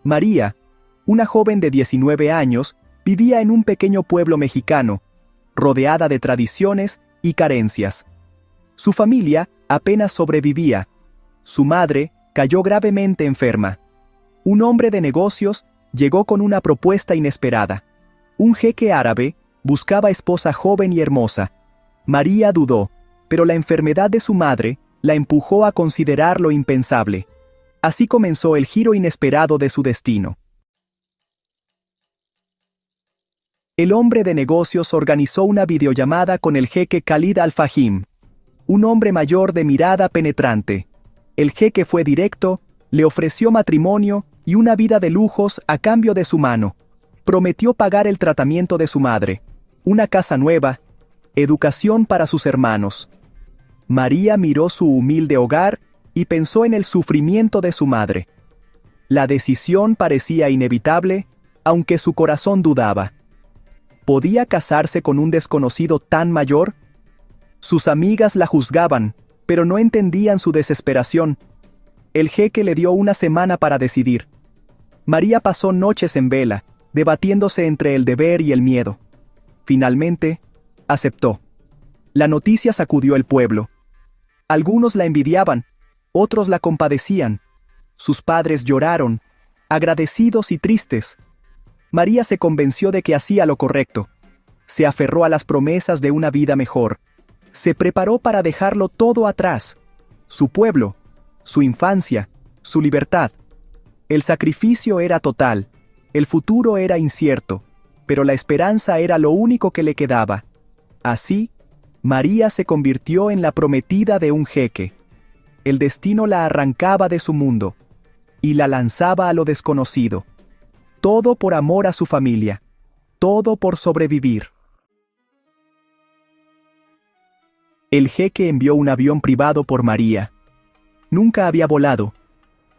María, una joven de 19 años, vivía en un pequeño pueblo mexicano, rodeada de tradiciones y carencias. Su familia apenas sobrevivía. Su madre cayó gravemente enferma. Un hombre de negocios llegó con una propuesta inesperada. Un jeque árabe buscaba esposa joven y hermosa. María dudó, pero la enfermedad de su madre la empujó a considerar lo impensable. Así comenzó el giro inesperado de su destino. El hombre de negocios organizó una videollamada con el jeque Khalid Al-Fahim, un hombre mayor de mirada penetrante. El jeque fue directo, le ofreció matrimonio y una vida de lujos a cambio de su mano. Prometió pagar el tratamiento de su madre, una casa nueva, educación para sus hermanos. María miró su humilde hogar y pensó en el sufrimiento de su madre. La decisión parecía inevitable, aunque su corazón dudaba. ¿Podía casarse con un desconocido tan mayor? Sus amigas la juzgaban, pero no entendían su desesperación. El jeque le dio una semana para decidir. María pasó noches en vela, debatiéndose entre el deber y el miedo. Finalmente, aceptó. La noticia sacudió el pueblo. Algunos la envidiaban, otros la compadecían. Sus padres lloraron, agradecidos y tristes. María se convenció de que hacía lo correcto. Se aferró a las promesas de una vida mejor. Se preparó para dejarlo todo atrás. Su pueblo, su infancia, su libertad. El sacrificio era total. El futuro era incierto, pero la esperanza era lo único que le quedaba. Así, María se convirtió en la prometida de un jeque. El destino la arrancaba de su mundo y la lanzaba a lo desconocido. Todo por amor a su familia, todo por sobrevivir. El jeque envió un avión privado por María. Nunca había volado.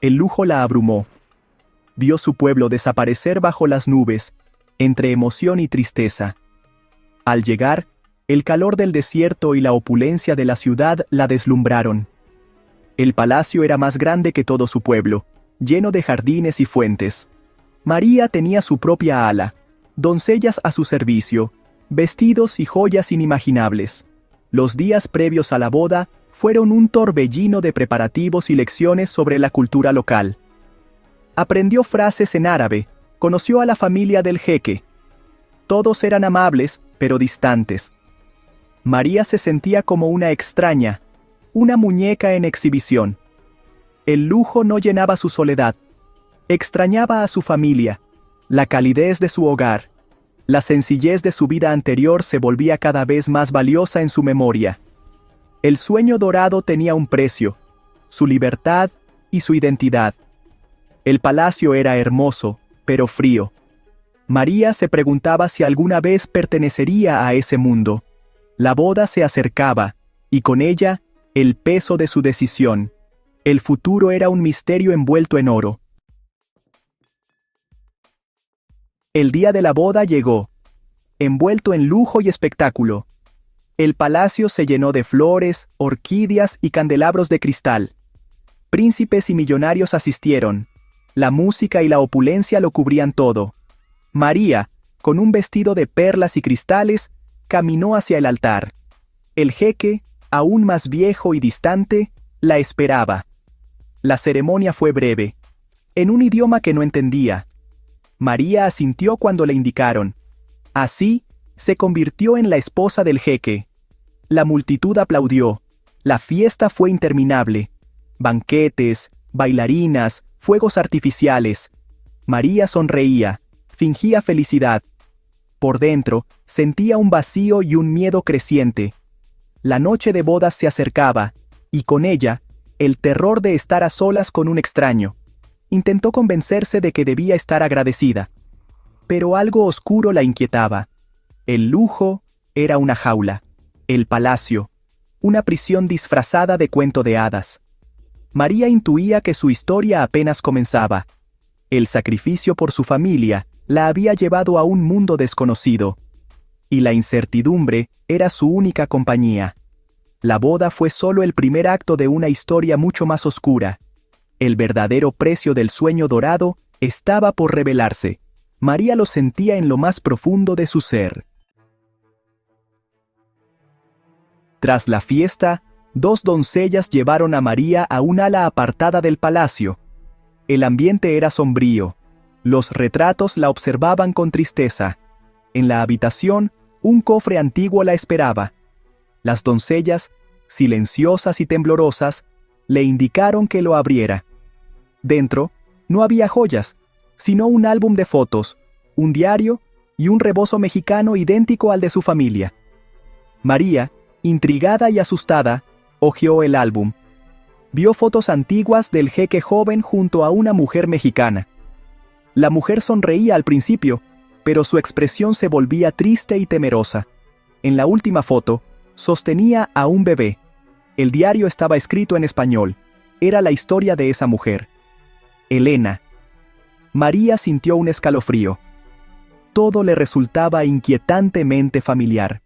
El lujo la abrumó. Vio su pueblo desaparecer bajo las nubes, entre emoción y tristeza. Al llegar, el calor del desierto y la opulencia de la ciudad la deslumbraron. El palacio era más grande que todo su pueblo, lleno de jardines y fuentes. María tenía su propia ala, doncellas a su servicio, vestidos y joyas inimaginables. Los días previos a la boda fueron un torbellino de preparativos y lecciones sobre la cultura local. Aprendió frases en árabe, conoció a la familia del jeque. Todos eran amables, pero distantes. María se sentía como una extraña, una muñeca en exhibición. El lujo no llenaba su soledad. Extrañaba a su familia, la calidez de su hogar. La sencillez de su vida anterior se volvía cada vez más valiosa en su memoria. El sueño dorado tenía un precio, su libertad y su identidad. El palacio era hermoso, pero frío. María se preguntaba si alguna vez pertenecería a ese mundo. La boda se acercaba, y con ella, el peso de su decisión. El futuro era un misterio envuelto en oro. El día de la boda llegó, envuelto en lujo y espectáculo. El palacio se llenó de flores, orquídeas y candelabros de cristal. Príncipes y millonarios asistieron. La música y la opulencia lo cubrían todo. María, con un vestido de perlas y cristales, caminó hacia el altar. El jeque, aún más viejo y distante, la esperaba. La ceremonia fue breve, en un idioma que no entendía. María asintió cuando le indicaron. Así, se convirtió en la esposa del jeque. La multitud aplaudió. La fiesta fue interminable. Banquetes, bailarinas, fuegos artificiales. María sonreía, fingía felicidad. Por dentro, sentía un vacío y un miedo creciente. La noche de bodas se acercaba, y con ella, el terror de estar a solas con un extraño. Intentó convencerse de que debía estar agradecida. Pero algo oscuro la inquietaba. El lujo era una jaula. El palacio, una prisión disfrazada de cuento de hadas. María intuía que su historia apenas comenzaba. El sacrificio por su familia la había llevado a un mundo desconocido. Y la incertidumbre era su única compañía. La boda fue solo el primer acto de una historia mucho más oscura. El verdadero precio del sueño dorado Estaba por revelarse. María lo sentía en lo más profundo de su ser. Tras la fiesta, 2 doncellas llevaron a María a un ala apartada del palacio. El ambiente era sombrío. Los retratos la observaban con tristeza. En la habitación, un cofre antiguo la esperaba. Las doncellas, silenciosas y temblorosas, le indicaron que lo abriera. Dentro, no había joyas, sino un álbum de fotos, un diario y un rebozo mexicano idéntico al de su familia. María, intrigada y asustada, hojeó el álbum. Vio fotos antiguas del jeque joven junto a una mujer mexicana. La mujer sonreía al principio, pero su expresión se volvía triste y temerosa. En la última foto, sostenía a un bebé. El diario estaba escrito en español. Era la historia de esa mujer. Elena. María sintió un escalofrío. Todo le resultaba inquietantemente familiar.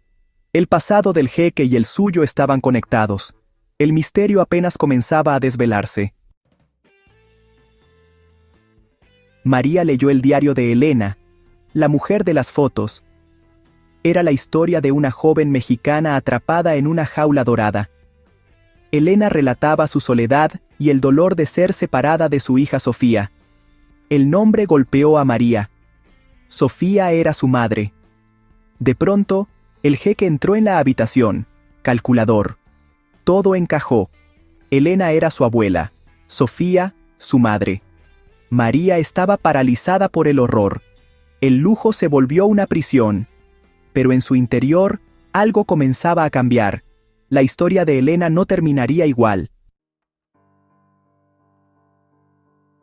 El pasado del jeque y el suyo estaban conectados. El misterio apenas comenzaba a desvelarse. María leyó el diario de Elena, la mujer de las fotos. Era la historia de una joven mexicana atrapada en una jaula dorada. Elena relataba su soledad y el dolor de ser separada de su hija Sofía. El nombre golpeó a María. Sofía era su madre. De pronto, el jeque entró en la habitación, calculador. Todo encajó. Elena era su abuela, Sofía, su madre. María estaba paralizada por el horror. El lujo se volvió una prisión. Pero en su interior, algo comenzaba a cambiar. La historia de Elena no terminaría igual.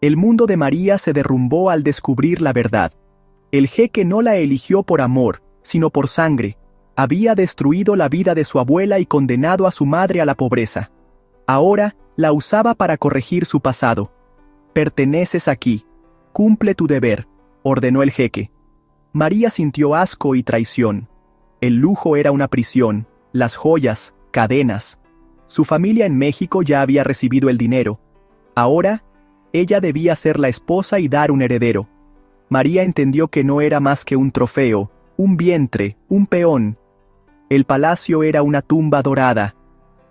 El mundo de María se derrumbó al descubrir la verdad. El jeque no la eligió por amor, sino por sangre. Había destruido la vida de su abuela y condenado a su madre a la pobreza. Ahora la usaba para corregir su pasado. «Perteneces aquí. Cumple tu deber», ordenó el jeque. María sintió asco y traición. El lujo era una prisión, las joyas, cadenas. Su familia en México ya había recibido el dinero. Ahora, ella debía ser la esposa y dar un heredero. María entendió que no era más que un trofeo, un vientre, un peón. El palacio era una tumba dorada,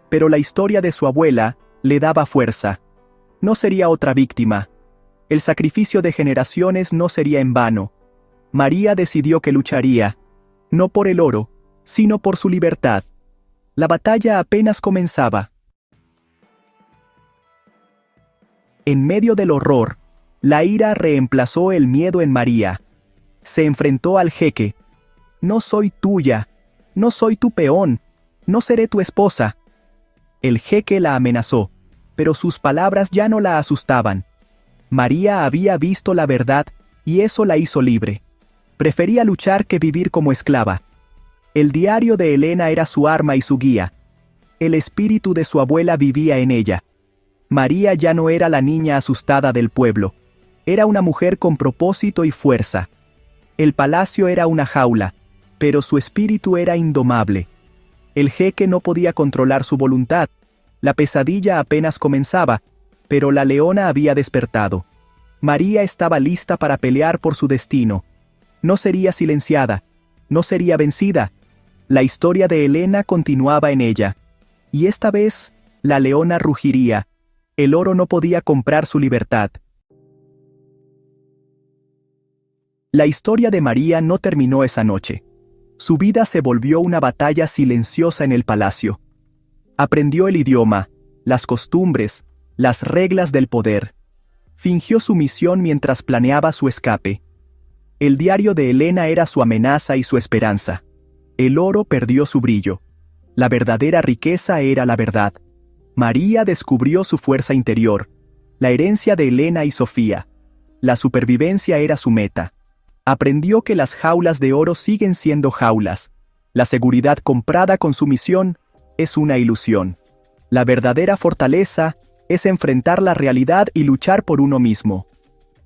pero la historia de su abuela le daba fuerza. No sería otra víctima. El sacrificio de generaciones no sería en vano. María decidió que lucharía, no por el oro, sino por su libertad. La batalla apenas comenzaba. En medio del horror, la ira reemplazó el miedo en María. Se enfrentó al jeque. «No soy tuya, no soy tu peón, no seré tu esposa». El jeque la amenazó, pero sus palabras ya no la asustaban. María había visto la verdad y eso la hizo libre. Prefería luchar que vivir como esclava. El diario de Elena era su arma y su guía. El espíritu de su abuela vivía en ella. María ya no era la niña asustada del pueblo. Era una mujer con propósito y fuerza. El palacio era una jaula, pero su espíritu era indomable. El jeque no podía controlar su voluntad. La pesadilla apenas comenzaba, pero la leona había despertado. María estaba lista para pelear por su destino. No sería silenciada, no sería vencida. La historia de Elena continuaba en ella. Y esta vez, la leona rugiría. El oro no podía comprar su libertad. La historia de María no terminó esa noche. Su vida se volvió una batalla silenciosa en el palacio. Aprendió el idioma, las costumbres, las reglas del poder. Fingió sumisión mientras planeaba su escape. El diario de Elena era su amenaza y su esperanza. El oro perdió su brillo. La verdadera riqueza era la verdad. María descubrió su fuerza interior, la herencia de Elena y Sofía. La supervivencia era su meta. Aprendió que las jaulas de oro siguen siendo jaulas. La seguridad comprada con sumisión es una ilusión. La verdadera fortaleza es enfrentar la realidad y luchar por uno mismo.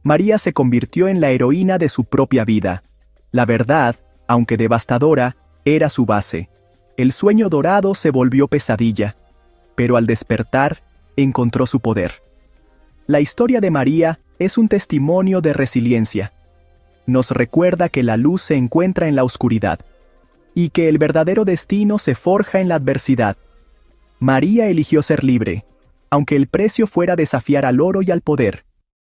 María se convirtió en la heroína de su propia vida. La verdad, aunque devastadora, era su base. El sueño dorado se volvió pesadilla, pero al despertar, encontró su poder. La historia de María Es un testimonio de resiliencia. Nos recuerda que la luz se encuentra en la oscuridad y que el verdadero destino se forja en la adversidad. María eligió ser libre, aunque el precio fuera desafiar al oro y al poder.